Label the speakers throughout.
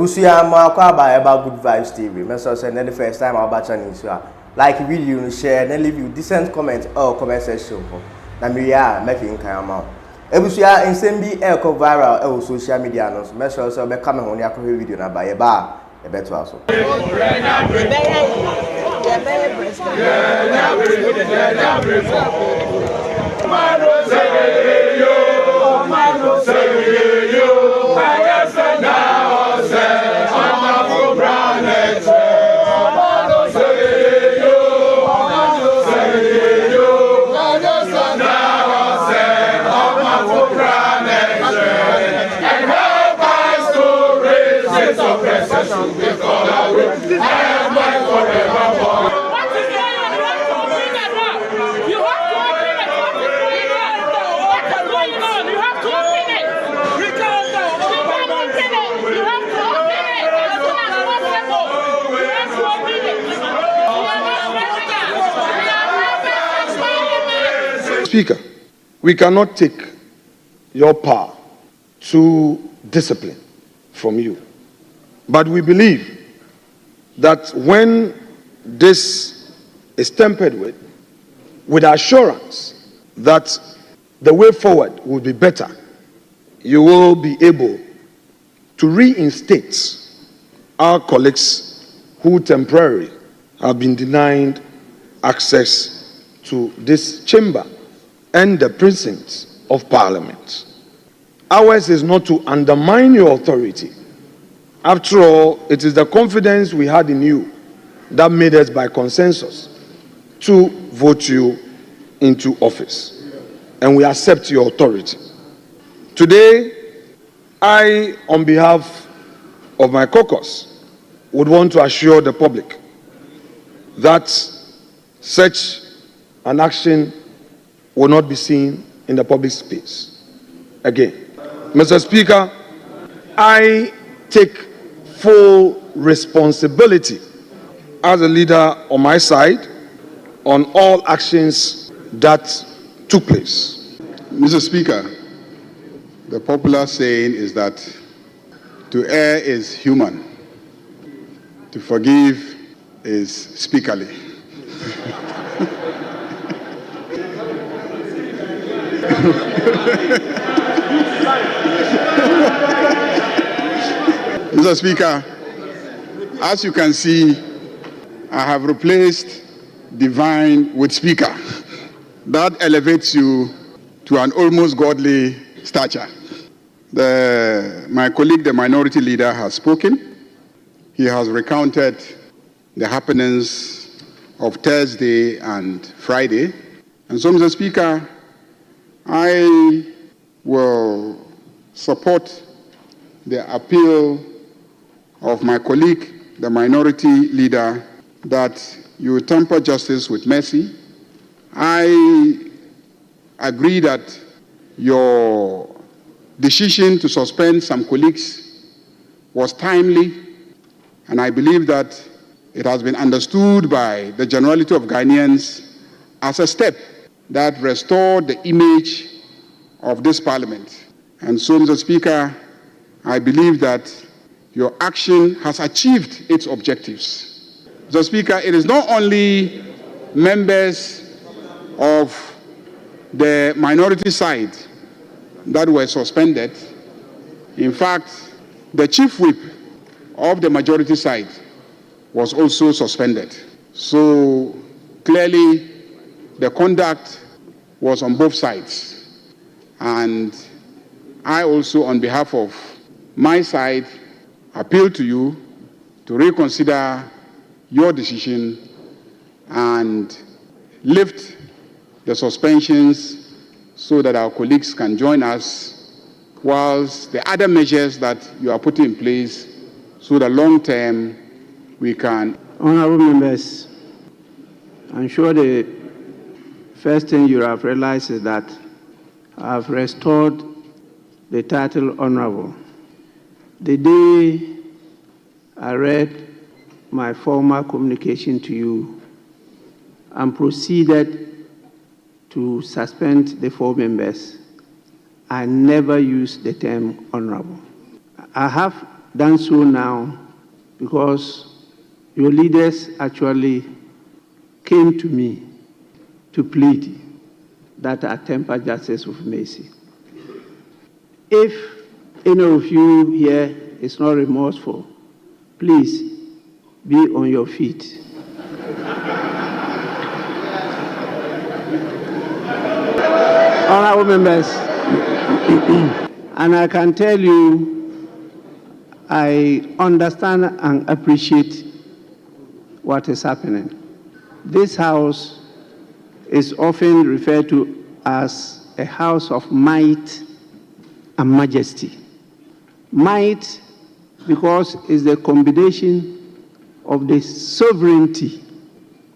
Speaker 1: Ebusuya mo akwa ba about Good Vibes TV. Me so say the first time I watch channel so like video share and leave you decent comment or comment section for. Na me ya make in kan amount. Ebusuya nsem bi go viral on social media no. Me so say be come ho ne akọ video na ba ye ba e beto aso.
Speaker 2: Speaker, we cannot take your power to discipline from you. But we believe that when this is tempered with assurance that the way forward will be better, you will be able to reinstate our colleagues who temporarily have been denied access to this chamber and the precincts of Parliament. Ours is not to undermine your authority. After all, it is the confidence we had in you that made us by consensus to vote you into office. And we accept your authority. Today, I, on behalf of my caucus, would want to assure the public that such an action will not be seen in the public space again. Mr. Speaker, I take full responsibility as a leader on my side on all actions that took place.
Speaker 3: Mr. Speaker, the popular saying is that to err is human, to forgive is speakerly. Mr. Speaker, as you can see, I have replaced divine with speaker. That elevates you to an almost godly stature. My colleague, the minority leader, has spoken. He has recounted the happenings of Thursday and Friday. And so, Mr. Speaker, I will support the appeal of my colleague, the minority leader, that you temper justice with mercy. I agree that your decision to suspend some colleagues was timely, and I believe that it has been understood by the generality of Ghanaians as a step that restored the image of this parliament. And so, Mr. Speaker, I believe that your action has achieved its objectives. Mr. Speaker, it is not only members of the minority side that were suspended. In fact, the chief whip of the majority side was also suspended. So clearly, the conduct was on both sides. And I also, on behalf of my side, appeal to you to reconsider your decision and lift the suspensions so that our colleagues can join us, whilst the other measures that you are putting in place so that long term we can.
Speaker 4: Honorable members, I'm sure the first thing you have realized is that I've restored the title Honorable. The day I read my former communication to you and proceeded to suspend the 4 members, I never used the term honorable. I have done so now because your leaders actually came to me to plead that I temper justice with mercy. If any of you here is not remorseful, please be on your feet. Honorable members, and I can tell you, I understand and appreciate what is happening. This house is often referred to as a house of might and majesty. Might, because it's the combination of the sovereignty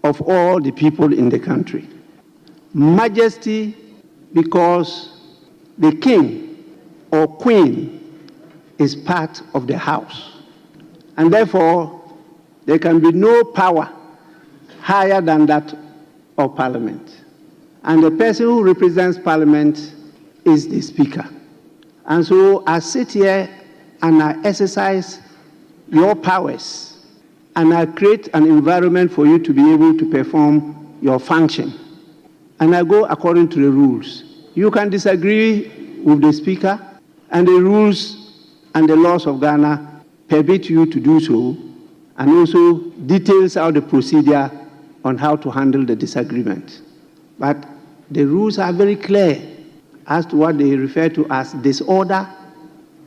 Speaker 4: of all the people in the country. Majesty, because the king or queen is part of the house. And therefore, there can be no power higher than that of Parliament. And the person who represents Parliament is the Speaker. And so I sit here and I exercise your powers and I create an environment for you to be able to perform your function. And I go according to the rules. You can disagree with the Speaker, and the rules and the laws of Ghana permit you to do so, and also details out the procedure on how to handle the disagreement. But the rules are very clear as to what they refer to as disorder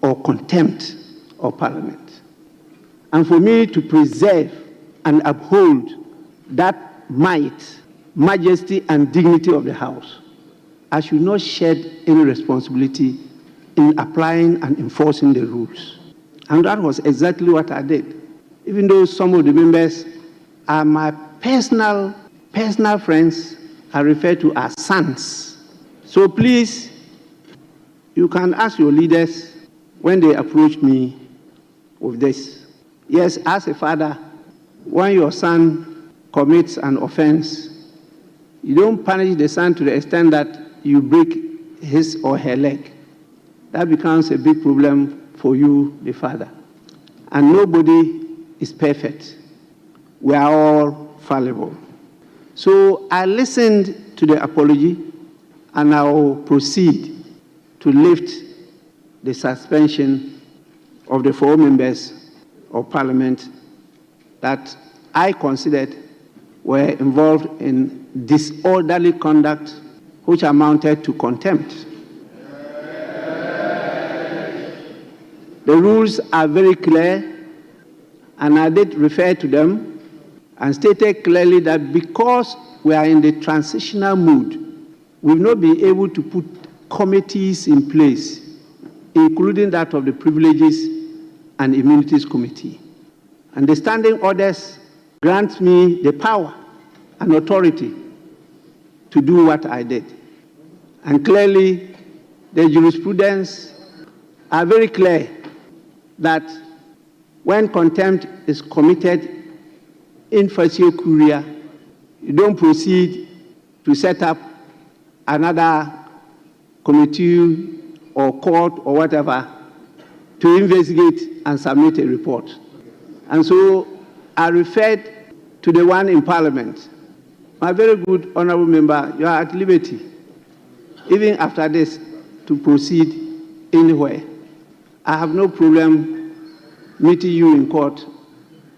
Speaker 4: or contempt of Parliament. And for me to preserve and uphold that might, majesty, and dignity of the House, I should not shed any responsibility in applying and enforcing the rules. And that was exactly what I did. Even though some of the members are my personal friends, I refer to as sons. So please, you can ask your leaders when they approach me with this. Yes, as a father, when your son commits an offense, you don't punish the son to the extent that you break his or her leg. That becomes a big problem for you, the father. And nobody is perfect. We are all fallible. So I listened to the apology and I will proceed to lift the suspension of the 4 members of Parliament that I considered were involved in disorderly conduct which amounted to contempt. The rules are very clear, and I did refer to them and stated clearly that because we are in the transitional mood, we will not be able to put committees in place, including that of the Privileges and Immunities Committee. And the standing orders grant me the power and authority to do what I did. And clearly, the jurisprudence are very clear that when contempt is committed in facie curia, you don't proceed to set up another committee or court or whatever to investigate and submit a report. And so I referred to the one in Parliament. My very good honorable member, you are at liberty, even after this, to proceed anywhere. I have no problem meeting you in court,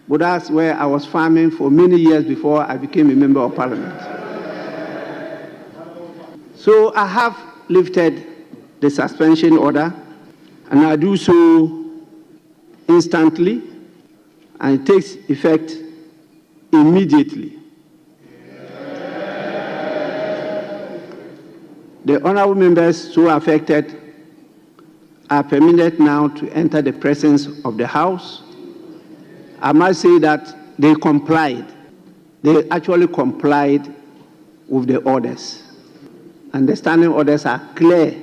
Speaker 4: but that's where I was farming for many years before I became a member of Parliament. So I have lifted the suspension order, and I do so instantly, and it takes effect immediately. The honorable members so affected are permitted now to enter the presence of the House. I must say that they complied. They actually complied with the orders. And the standing orders are clear,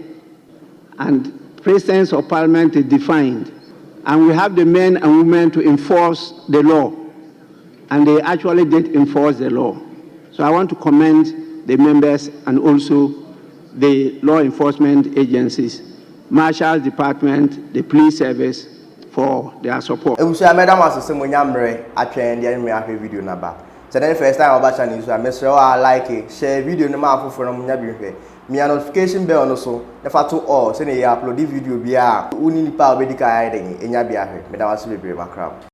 Speaker 4: and presence of Parliament is defined. And we have the men and women to enforce the law. And they actually did enforce the law. So I want to commend the members and also the law enforcement agencies, Marshal's Department, the Police Service, for their support.
Speaker 1: Ebusia madam asese mo nyamre atwen de me ahwe video na ba. So then first time oba channel so me sure I like it, share video no ma afoforo no nya bi hwe. Me notification bell no so e fa to all say na ya upload video bia uni nipa obedika ya den enya bia hwe. Me da waso bebre makram.